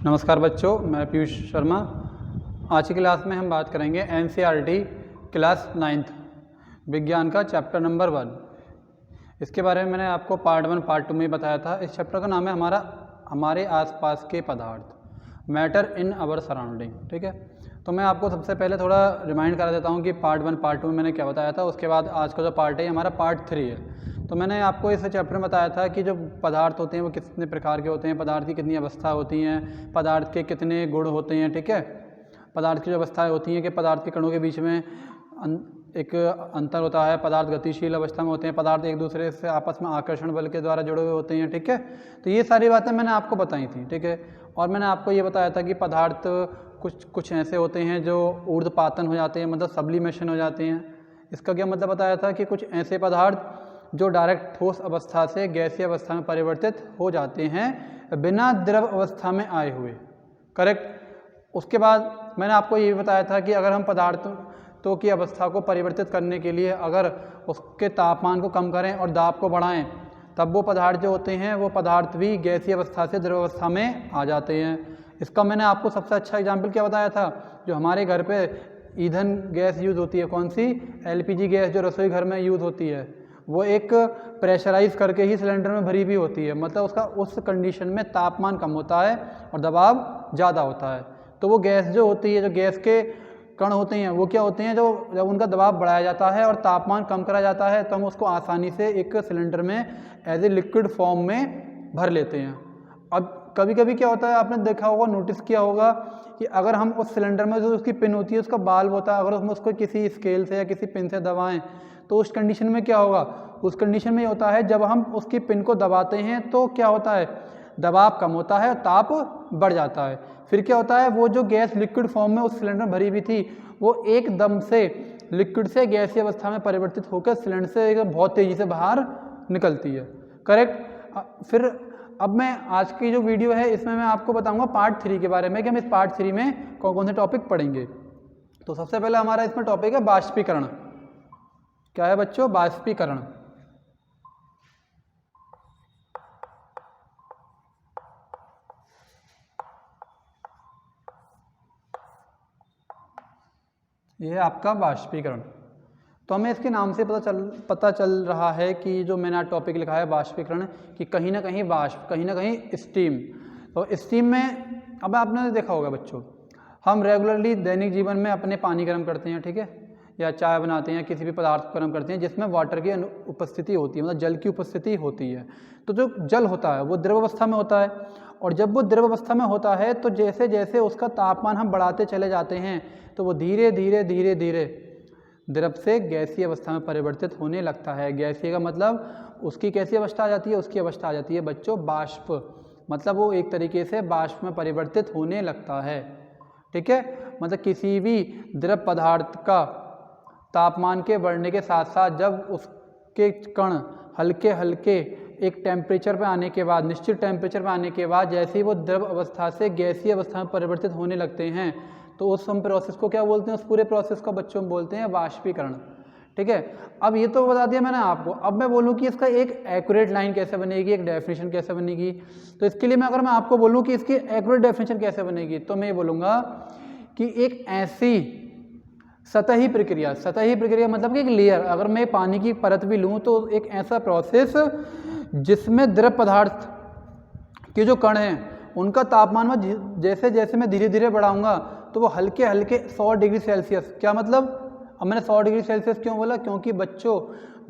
नमस्कार बच्चों, मैं पीयूष शर्मा। आज की क्लास में हम बात करेंगे एनसीईआरटी क्लास 9th विज्ञान का चैप्टर नंबर 1। इसके बारे में मैंने आपको पार्ट 1 पार्ट 2 में बताया था। इस चैप्टर का नाम है हमारे आसपास के पदार्थ, मैटर इन आवर सराउंडिंग। ठीक है, तो मैं आपको सबसे पहले थोड़ा रिमाइंड करा देता हूँ कि पार्ट 1 पार्ट 2 में मैंने क्या बताया था। उसके बाद आज का जो पार्ट है हमारा पार्ट 3 है। तो मैंने आपको इस चैप्टर में बताया था कि जो पदार्थ होते हैं वो कितने प्रकार के होते हैं, पदार्थ की कितनी अवस्था होती हैं, पदार्थ के कितने गुण होते हैं। ठीक है, पदार्थ की जो अवस्थाएं होती हैं कि पदार्थ के कणों के बीच में एक अंतर होता है, पदार्थ गतिशील अवस्था में होते हैं, पदार्थ एक दूसरे से आपस में आकर्षण बल के द्वारा जुड़े हुए होते हैं। ठीक है, तो ये सारी बातें मैंने आपको बताई थी। ठीक है, और मैंने आपको ये बताया था कि पदार्थ कुछ ऐसे होते हैं जो ऊर्ध्वपातन हो जाते हैं, मतलब सब्लिमेशन हो जाते हैं। इसका क्या मतलब बताया था कि कुछ ऐसे पदार्थ जो डायरेक्ट ठोस अवस्था से गैसीय अवस्था में परिवर्तित हो जाते हैं बिना द्रव अवस्था में आए हुए। करेक्ट। उसके बाद मैंने आपको ये भी बताया था कि अगर हम पदार्थों की अवस्था को परिवर्तित करने के लिए अगर उसके तापमान को कम करें और दाब को बढ़ाएं, तब वो पदार्थ जो होते हैं वो पदार्थ भी गैसीय अवस्था से द्रव अवस्था में आ जाते हैं। इसका मैंने आपको सबसे अच्छा एग्जाम्पल क्या बताया था, जो हमारे घर पे ईंधन गैस यूज़ होती है, कौन सी, एलपीजी गैस जो रसोई घर में यूज़ होती है, वो एक प्रेशराइज करके ही सिलेंडर में भरी भी होती है। मतलब उसका उस कंडीशन में तापमान कम होता है और दबाव ज़्यादा होता है। तो वो गैस जो होती है, जो गैस के कण होते हैं, वो क्या होते हैं, जो जब उनका दबाव बढ़ाया जाता है और तापमान कम करा जाता है तो हम उसको आसानी से एक सिलेंडर में एज ए लिक्विड फॉर्म में भर लेते हैं। अब कभी कभी क्या होता है, आपने देखा होगा, नोटिस किया होगा कि अगर हम उस सिलेंडर में जो उसकी पिन होती है, उसका बाल्ब होता है, अगर हम उसको किसी स्केल से या किसी पिन से दबाएं तो उस कंडीशन में क्या होगा, उस कंडीशन में ये होता है जब हम उसकी पिन को दबाते हैं तो क्या होता है, दबाव कम होता है, ताप बढ़ जाता है। फिर क्या होता है, वो जो गैस लिक्विड फॉर्म में उस सिलेंडर में भरी हुई थी वो एकदम से लिक्विड से गैसीय अवस्था में परिवर्तित होकर सिलेंडर से एकदम बहुत तेज़ी से बाहर निकलती है। करेक्ट। फिर अब मैं आज की जो वीडियो है इसमें मैं आपको बताऊंगा पार्ट 3 के बारे में कि हम इस पार्ट 3 में कौन कौन से टॉपिक पढ़ेंगे। तो सबसे पहले हमारा इसमें टॉपिक है बाष्पीकरण। क्या है बच्चों, बाष्पीकरण। यह है आपका बाष्पीकरण। तो हमें इसके नाम से पता चल रहा है कि जो मैंने आज टॉपिक लिखा है बाष्पीकरण, कि कहीं ना कहीं बाष्प, कहीं ना कहीं स्टीम। तो स्टीम में अब आपने देखा होगा बच्चों, हम रेगुलरली दैनिक जीवन में अपने पानी गर्म करते हैं, ठीक है, या चाय बनाते हैं, किसी भी पदार्थ को गर्म करते हैं जिसमें वाटर की उपस्थिति होती है, मतलब जल की उपस्थिति होती है। तो जो जल होता है वो द्रव अवस्था में होता है, और जब वो द्रव अवस्था में होता है तो जैसे जैसे उसका तापमान हम बढ़ाते चले जाते हैं तो वो धीरे धीरे धीरे धीरे द्रव से गैसीय अवस्था में परिवर्तित होने लगता है। गैसीय का मतलब उसकी कैसी अवस्था आ जाती है, उसकी अवस्था आ जाती है बच्चों बाष्प, मतलब वो एक तरीके से बाष्प में परिवर्तित होने लगता है। ठीक है, मतलब किसी भी द्रव पदार्थ का तापमान के बढ़ने के साथ साथ जब उसके कण हल्के हल्के एक टेम्परेचर पे आने के बाद, निश्चित टेम्परेचर पे आने के बाद, जैसे ही वो द्रव अवस्था से गैसीय अवस्था में परिवर्तित होने लगते हैं तो उस हम प्रोसेस को क्या बोलते हैं, उस पूरे प्रोसेस को बच्चों बोलते हैं बाष्पीकरण। ठीक है, अब ये तो बता दिया मैंने आपको। अब मैं बोलूँ कि इसका एक एक्यूरेट लाइन कैसे बनेगी, एक डेफिनेशन कैसे बनेगी। तो इसके लिए अगर मैं आपको बोलूँ कि इसकी एक्यूरेट डेफिनेशन कैसे बनेगी, तो मैं ये बोलूँगा कि एक ऐसी सतही प्रक्रिया, सतही प्रक्रिया मतलब कि एक लेयर, अगर मैं पानी की परत भी लूँ तो एक ऐसा प्रोसेस जिसमें द्रव पदार्थ के जो कण हैं उनका तापमान में जैसे जैसे मैं धीरे धीरे बढ़ाऊंगा तो वो हल्के हल्के 100 डिग्री सेल्सियस, क्या मतलब, अब मैंने 100 डिग्री सेल्सियस क्यों बोला, क्योंकि बच्चों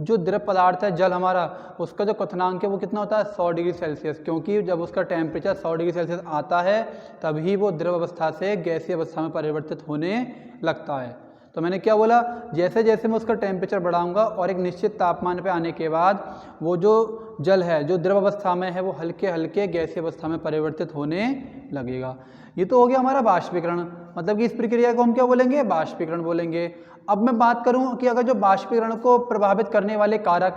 जो द्रव पदार्थ है जल हमारा, उसका जो क्वथनांक है वो कितना होता है, 100 डिग्री सेल्सियस, क्योंकि जब उसका टेम्परेचर 100 डिग्री सेल्सियस आता है तभी वो द्रव अवस्था से गैसीय अवस्था में परिवर्तित होने लगता है। तो मैंने क्या बोला, जैसे जैसे मैं उसका टेम्परेचर बढ़ाऊंगा और एक निश्चित तापमान पे आने के बाद वो जो जल है जो द्रव अवस्था में है वो हल्के हल्के गैसीय अवस्था में परिवर्तित होने लगेगा। ये तो हो गया हमारा बाष्पीकरण, मतलब कि इस प्रक्रिया को हम क्या बोलेंगे, बाष्पीकरण बोलेंगे। अब मैं बात करूं कि अगर जो बाष्पीकरण को प्रभावित करने वाले कारक,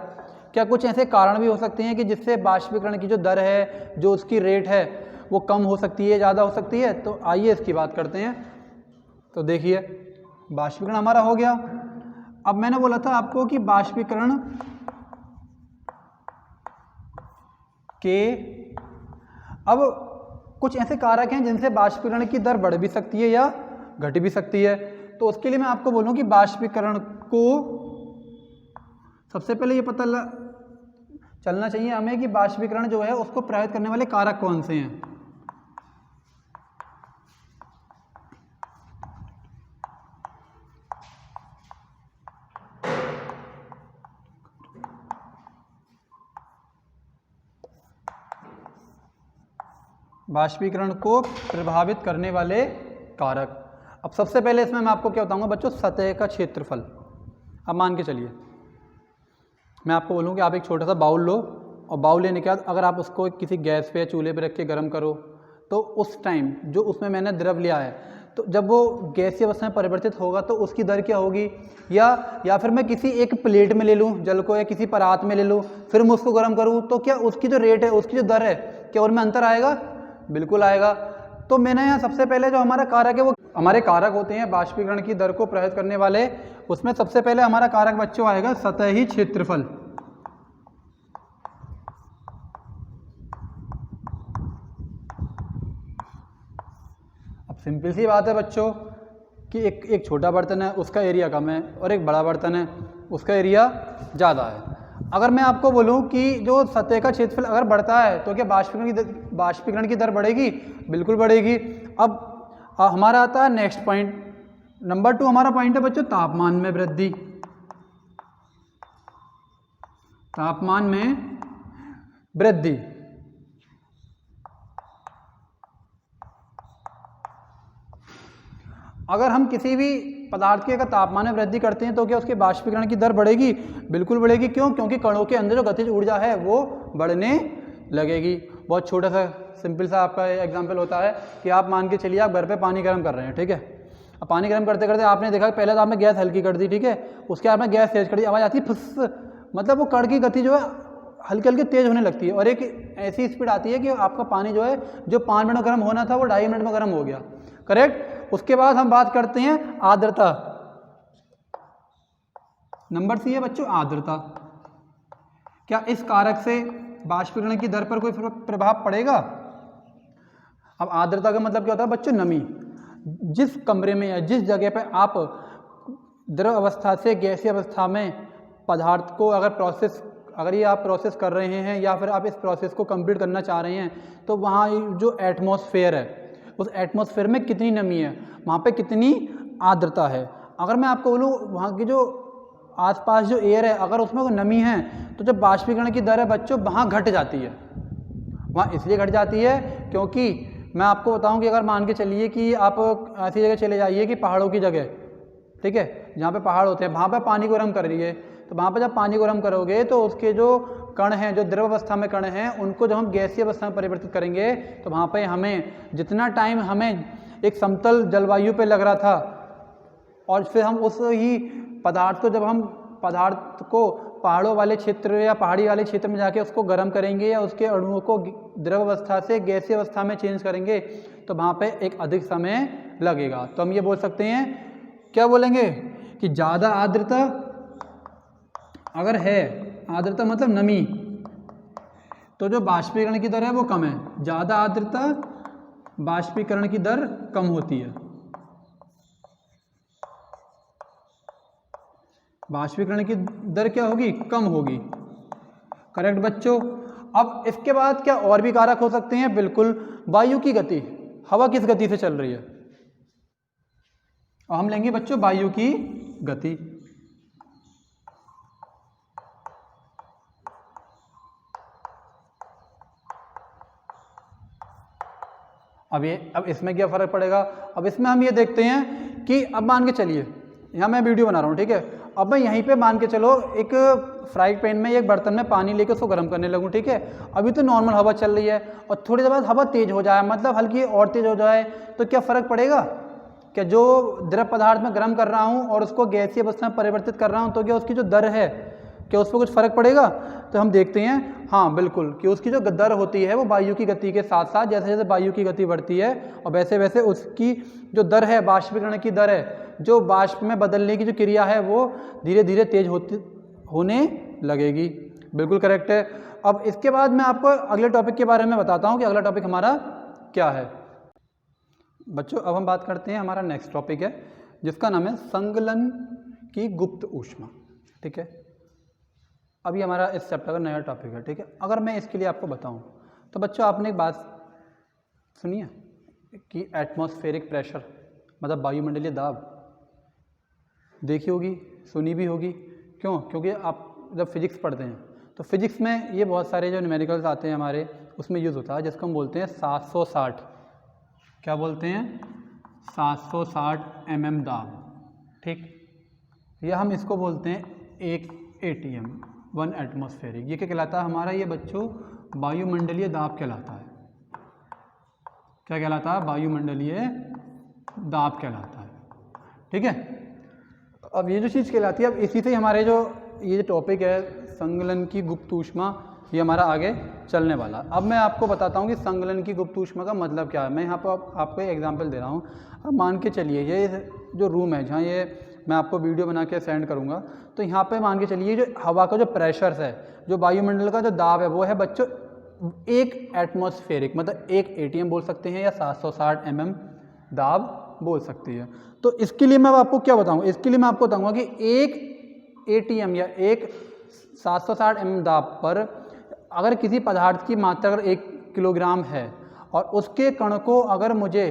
क्या कुछ ऐसे कारण भी हो सकते हैं कि जिससे बाष्पीकरण की जो दर है, जो उसकी रेट है वो कम हो सकती है, ज़्यादा हो सकती है। तो आइए इसकी बात करते हैं। तो देखिए, बाष्पीकरण हमारा हो गया। अब मैंने बोला था आपको कि बाष्पीकरण के अब कुछ ऐसे कारक हैं जिनसे बाष्पीकरण की दर बढ़ भी सकती है या घट भी सकती है। तो उसके लिए मैं आपको बोलूँ कि बाष्पीकरण को सबसे पहले ये पता चलना चाहिए हमें कि बाष्पीकरण जो है उसको प्रभावित करने वाले कारक कौन से हैं। बाष्पीकरण को प्रभावित करने वाले कारक। अब सबसे पहले इसमें मैं आपको क्या बताऊंगा बच्चों, सतह का क्षेत्रफल। अब मान के चलिए मैं आपको बोलूँ कि आप एक छोटा सा बाउल लो और बाउल लेने के बाद अगर आप उसको किसी गैस पे या चूल्हे पे रख के गर्म करो तो उस टाइम जो उसमें मैंने द्रव लिया है तो जब वो गैसीय अवस्था में परिवर्तित होगा तो उसकी दर क्या होगी, या फिर मैं किसी एक प्लेट में ले लूँ जल को या किसी परात में ले लूँ फिर मैं उसको गर्म करूँ तो क्या उसकी जो रेट है, उसकी जो दर है, क्या उनमें अंतर आएगा? बिल्कुल आएगा। तो मैंने यहाँ सबसे पहले जो हमारा कारक है वो हमारे कारक होते हैं बाष्पीकरण की दर को प्रभावित करने वाले, उसमें सबसे पहले हमारा कारक बच्चों आएगा सतही क्षेत्रफल। अब सिंपल सी बात है बच्चों कि एक छोटा बर्तन है उसका एरिया कम है और एक बड़ा बर्तन है उसका एरिया ज़्यादा है। अगर मैं आपको बोलूं कि जो सतह का क्षेत्रफल अगर बढ़ता है तो क्या बाष्पीकरण की दर बढ़ेगी? बिल्कुल बढ़ेगी। अब हमारा आता है नेक्स्ट पॉइंट, नंबर 2 हमारा पॉइंट है बच्चों तापमान में वृद्धि। तापमान में वृद्धि, अगर हम किसी भी पदार्थ की अगर तापमान में वृद्धि करते हैं तो क्या उसके बाष्पीकरण की दर बढ़ेगी? बिल्कुल बढ़ेगी। क्यों? क्योंकि कणों के अंदर जो गतिज ऊर्जा है वो बढ़ने लगेगी। बहुत छोटा सा सिंपल सा आपका एग्जांपल होता है कि आप मान के चलिए आप घर पे पानी गर्म कर रहे हैं, ठीक है। अब पानी गर्म करते करते आपने देखा कि पहले तो आपने गैस हल्की कर दी, ठीक है, उसके बाद में गैस तेज कर दी, आवाज़ आती है फुस, मतलब वो कण की गति जो है हल्की हल्की तेज होने लगती है और एक ऐसी स्पीड आती है कि आपका पानी जो है जो 5 मिनट में गर्म होना था वो 2.5 मिनट में गर्म हो गया। करेक्ट। उसके बाद हम बात करते हैं आर्द्रता। नंबर 3 है बच्चों आर्द्रता। क्या इस कारक से बाष्पीकरण की दर पर कोई प्रभाव पड़ेगा? अब आर्द्रता का मतलब क्या होता है बच्चों? नमी। जिस कमरे में या जिस जगह पर आप द्रव अवस्था से गैसीय अवस्था में पदार्थ को अगर ये आप प्रोसेस कर रहे हैं या फिर आप इस प्रोसेस को कंप्लीट करना चाह रहे हैं तो वहाँ जो एटमॉस्फेयर है उस एटमॉस्फेयर में कितनी नमी है, वहाँ पे कितनी आर्द्रता है। अगर मैं आपको बोलूँ वहाँ की जो आसपास जो एयर है अगर उसमें कोई नमी है तो जब बाष्पीकरण की दर है बच्चों वहाँ घट जाती है। वहाँ इसलिए घट जाती है क्योंकि मैं आपको बताऊँ कि अगर मान के चलिए कि आप ऐसी जगह चले जाइए कि पहाड़ों की जगह, ठीक है, जहाँ पे पहाड़ होते हैं वहाँ पे पानी को गर्म कर रही है तो वहाँ पे जब पानी को गर्म करोगे तो उसके जो कण हैं जो द्रव अवस्था में कण हैं उनको जब हम गैसीय अवस्था में परिवर्तित करेंगे तो वहाँ पे हमें जितना टाइम हमें एक समतल जलवायु पे लग रहा था और फिर हम उस ही पदार्थ को जब हम पदार्थ को पहाड़ों वाले क्षेत्र या पहाड़ी वाले क्षेत्र में जाके उसको गर्म करेंगे या उसके अणुओं को द्रव अवस्था से गैसीय अवस्था में चेंज करेंगे तो वहाँ पे एक अधिक समय लगेगा। तो हम ये बोल सकते हैं, क्या बोलेंगे कि ज़्यादा आर्द्रता अगर है, आर्द्रता मतलब नमी, तो जो बाष्पीकरण की दर है वो कम है। ज़्यादा आर्द्रता बाष्पीकरण की दर कम होती है। बाष्पीकरण की दर क्या होगी? कम होगी। करेक्ट बच्चों। अब इसके बाद क्या और भी कारक हो सकते हैं? बिल्कुल। वायु की गति, हवा किस गति से चल रही है, और हम लेंगे बच्चों वायु की गति। अब इसमें क्या फर्क पड़ेगा? अब इसमें हम ये देखते हैं कि अब मान के चलिए यहाँ मैं वीडियो बना रहा हूँ, ठीक है, अब मैं यहीं पे मान के चलो एक फ्राई पैन में एक बर्तन में पानी लेके उसको गर्म करने लगूँ, ठीक है। अभी तो नॉर्मल हवा चल रही है और थोड़ी देर बाद हवा तेज हो जाए, मतलब हल्की और तेज हो जाए, तो क्या फ़र्क पड़ेगा? क्या जो द्रव पदार्थ में गर्म कर रहा हूँ और उसको गैसीय अवस्था में परिवर्तित कर रहा हूँ तो क्या उसकी जो दर है क्या उस पर कुछ फ़र्क पड़ेगा? तो हम देखते हैं हाँ बिल्कुल कि उसकी जो दर होती है वो वायु की गति के साथ साथ जैसे जैसे वायु की गति बढ़ती है और वैसे वैसे उसकी जो दर है, बाष्पीकरण की दर है, जो बाष्प में बदलने की जो क्रिया है वो धीरे धीरे तेज होने लगेगी। बिल्कुल करेक्ट है। अब इसके बाद मैं आपको अगले टॉपिक के बारे में बताता हूँ कि अगला टॉपिक हमारा क्या है। बच्चों अब हम बात करते हैं, हमारा नेक्स्ट टॉपिक है जिसका नाम है संगलन की गुप्त ऊष्मा। ठीक है, अभी हमारा इस चैप्टर का नया टॉपिक है। ठीक है, अगर मैं इसके लिए आपको बताऊं तो बच्चों आपने एक बात सुनी है कि एटमॉस्फेरिक प्रेशर मतलब वायुमंडलीय दाब देखी होगी, सुनी भी होगी। क्यों? क्योंकि आप जब फिजिक्स पढ़ते हैं तो फिजिक्स में ये बहुत सारे जो न्यूमेरिकल्स आते हैं हमारे, उसमें यूज़ होता है जिसको हम बोलते हैं 760। क्या बोलते हैं? 760 mm दाब। ठीक, या हम इसको बोलते हैं 1 ATM 1 एटमॉस्फेरिक। ये क्या कहलाता है हमारा? ये बच्चों वायुमंडलीय दाब कहलाता है। क्या कहलाता है? वायुमंडलीय दाब कहलाता है। ठीक है, अब ये जो चीज़ कहलाती है, अब इसी से हमारे जो ये टॉपिक है संगलन की गुप्त ऊष्मा, ये हमारा आगे चलने वाला। अब मैं आपको बताता हूँ कि संगलन की गुप्त ऊष्मा का मतलब क्या है। मैं यहाँ पर आपको एक एग्जांपल दे रहा हूँ। अब मान के चलिए ये जो रूम है जहाँ ये मैं आपको वीडियो बना के सेंड करूँगा, तो यहाँ पे मान के चलिए जो हवा का जो प्रेशर है, जो वायुमंडल का जो दाब है, वो है बच्चों 1 एटमॉस्फेरिक मतलब 1 ATM बोल सकते हैं या 760 mm दाब बोल सकते हैं। तो इसके लिए मैं आपको क्या बताऊँ? इसके लिए मैं आपको बताऊँगा कि 1 ATM या 1 760 mm दाब पर अगर किसी पदार्थ की मात्रा अगर 1 किलोग्राम है और उसके कण को अगर मुझे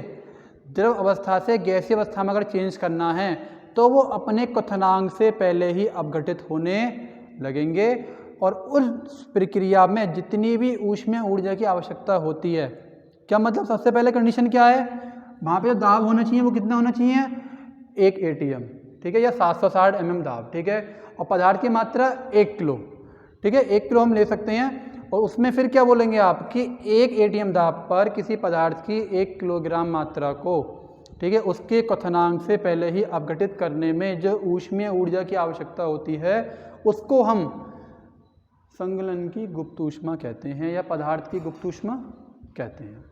द्रव अवस्था से गैसीय अवस्था में अगर चेंज करना है तो वो अपने क्वथनांक से पहले ही अपघटित होने लगेंगे और उस प्रक्रिया में जितनी भी ऊष्मीय ऊर्जा की आवश्यकता होती है। क्या मतलब? सबसे पहले कंडीशन क्या है? वहाँ पे जो दाब होना चाहिए वो कितना होना चाहिए? 1 ATM। ठीक है, या 760 mm दाब। ठीक है, और पदार्थ की मात्रा 1 किलो। ठीक है, 1 किलो हम ले सकते हैं और उसमें फिर क्या बोलेंगे आप कि 1 ATM दाब पर किसी पदार्थ की 1 किलोग्राम मात्रा को, ठीक है, उसके क्वथनांक से पहले ही अपघटित करने में जो ऊष्मीय ऊर्जा की आवश्यकता होती है उसको हम संगलन की गुप्त ऊष्मा कहते हैं या पदार्थ की गुप्त ऊष्मा कहते हैं।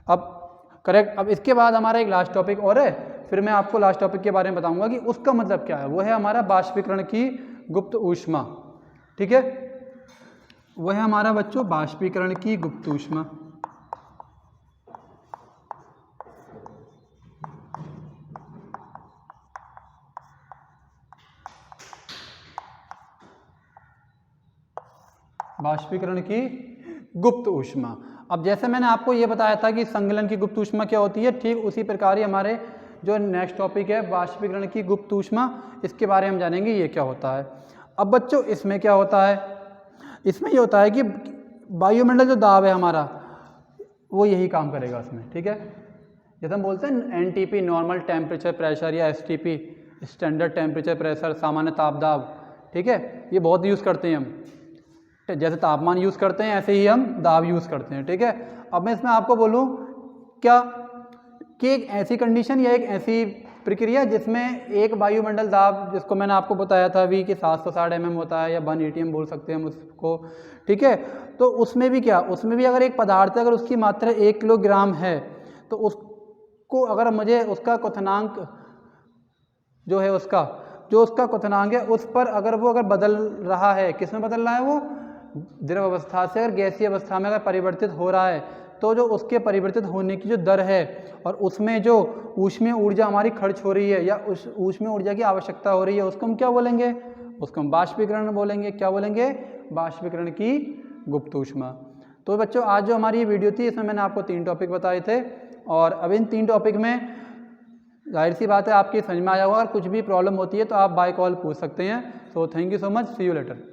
अब करेक्ट। अब इसके बाद हमारा एक लास्ट टॉपिक और है, फिर मैं आपको लास्ट टॉपिक के बारे में बताऊंगा कि उसका मतलब क्या है। वो है हमारा बाष्पीकरण की गुप्त ऊष्मा। ठीक है, वह है हमारा बच्चों बाष्पीकरण की गुप्त ऊष्मा। बाष्पीकरण की गुप्त ऊष्मा। अब जैसे मैंने आपको ये बताया था कि संगलन की गुप्त ऊष्मा क्या होती है, ठीक उसी प्रकार ही हमारे जो नेक्स्ट टॉपिक है बाष्पीकरण की गुप्त ऊष्मा, इसके बारे में जानेंगे ये क्या होता है। अब बच्चों इसमें क्या होता है? इसमें ये होता है कि वायुमंडल जो दाब है हमारा वो यही काम करेगा उसमें। ठीक है, जैसे हम बोलते हैं NTP नॉर्मल टेम्परेचर प्रेशर या STP स्टैंडर्ड टेम्परेचर प्रेशर, सामान्य ताप दाब। ठीक है, ये बहुत यूज़ करते हैं हम। जैसे तापमान यूज़ करते हैं ऐसे ही हम दाब यूज़ करते हैं। ठीक है, अब मैं इसमें आपको बोलूँ क्या कि एक ऐसी कंडीशन या एक ऐसी प्रक्रिया जिसमें एक वायुमंडल दाब, जिसको मैंने आपको बताया था अभी कि 760 mm होता है या 1 ATM बोल सकते हैं हम उसको। ठीक है, तो उसमें भी क्या, उसमें भी अगर एक पदार्थ अगर उसकी मात्रा 1 किलोग्राम है तो उसको अगर मुझे उसका क्वथनांक जो है उसका क्वथनांक है उस पर अगर वो अगर बदल रहा है, किस में बदल रहा है? वो द्रव अवस्था से अगर गैसीय अवस्था में अगर परिवर्तित हो रहा है तो जो उसके परिवर्तित होने की जो दर है और उसमें जो ऊष्मीय ऊर्जा हमारी खर्च हो रही है या उस ऊष्मीय ऊर्जा की आवश्यकता हो रही है उसको हम क्या बोलेंगे? उसको हम बाष्पीकरण बोलेंगे। क्या बोलेंगे? बाष्पीकरण की गुप्त ऊष्मा। तो बच्चों आज जो हमारी ये वीडियो थी इसमें मैंने आपको 3 टॉपिक बताए थे और अब इन 3 टॉपिक में जाहिर सी बात है आपकी समझ में आया होगा। अगर कुछ भी प्रॉब्लम होती है तो आप बाय कॉल पूछ सकते हैं। So thank you so much, see you letter.